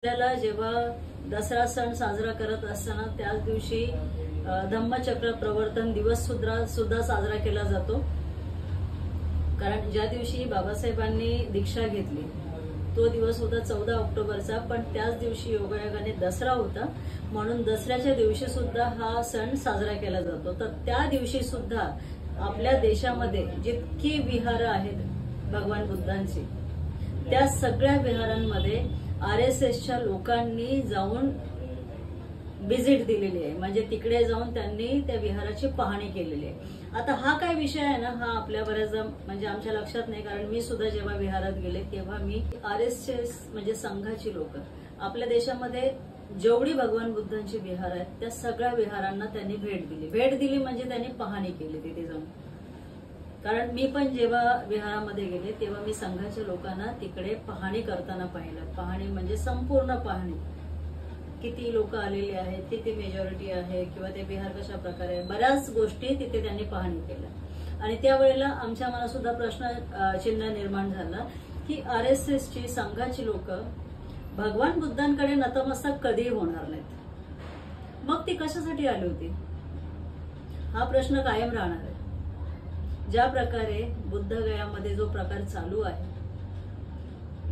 आपल्याला जेव्हा दसरा सण साजरा करत असताना त्याच दिवशी धम्मचक्र प्रवर्तन दिवस सुद्धा साजरा केला जातो। कारण ज्या दिवशी बाबासाहेबांनी दीक्षा घेतली तो दिवस होता 14 ऑक्टोबरचा, पण त्याच दिवशी योगायोगाने दसरा होता, म्हणून दसऱ्याच्या दिवशी सुद्धा हा सण साजरा केला जातो। तर त्या दिवशी सुद्धा आपल्या देशामध्ये जितकी विहार आहेत भगवान बुद्धांची, त्या सगळ्या विहारांमध्ये आरएसएसच्या लोकांनी जाऊन व्हिजिट दिलेली आहे, म्हणजे तिकडे जाऊन त्यांनी त्या विहाराची पाहणी केलेली आहे। आता हा काय विषय आहे ना, हा आपल्या बऱ्याचदा म्हणजे आमच्या लक्षात नाही, कारण मी सुद्धा जेव्हा विहारात गेले तेव्हा मी आरएसएस म्हणजे संघाची लोक आपल्या देशामध्ये जेवढी भगवान बुद्धांची विहार आहेत त्या सगळ्या विहारांना त्यांनी भेट दिली म्हणजे त्यांनी पाहणी केली तिथे जाऊन। कारण मी पण जेव्हा विहारामध्ये गेले तेव्हा मी संघाच्या लोकांना तिकडे पाहणी करताना पाहिलं। पाहणी म्हणजे संपूर्ण पाहणी, किती लोक आलेले आहेत, किती मेजॉरिटी आहे, किंवा ते विहार कशा प्रकारे, बऱ्याच गोष्टी तिथे त्यांनी पाहणी केल्या। आणि त्यावेळेला आमच्या मनात सुद्धा प्रश्न चिन्ह निर्माण झाला की आरएसएसची संघाची लोक भगवान बुद्धांकडे नतमस्तक कधी होणार नाहीत, मग ती कशासाठी आली होती, हा प्रश्न कायम राहणार आहे। ज्या प्रकारे बुद्धगयामध्ये जो प्रकार चालू आहे,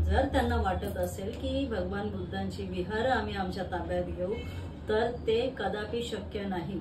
जर त्यांना वाटत असेल की भगवान बुद्धांची विहार आम्ही आमच्या ताब्यात घेऊ, तर ते कदापि शक्य नाही।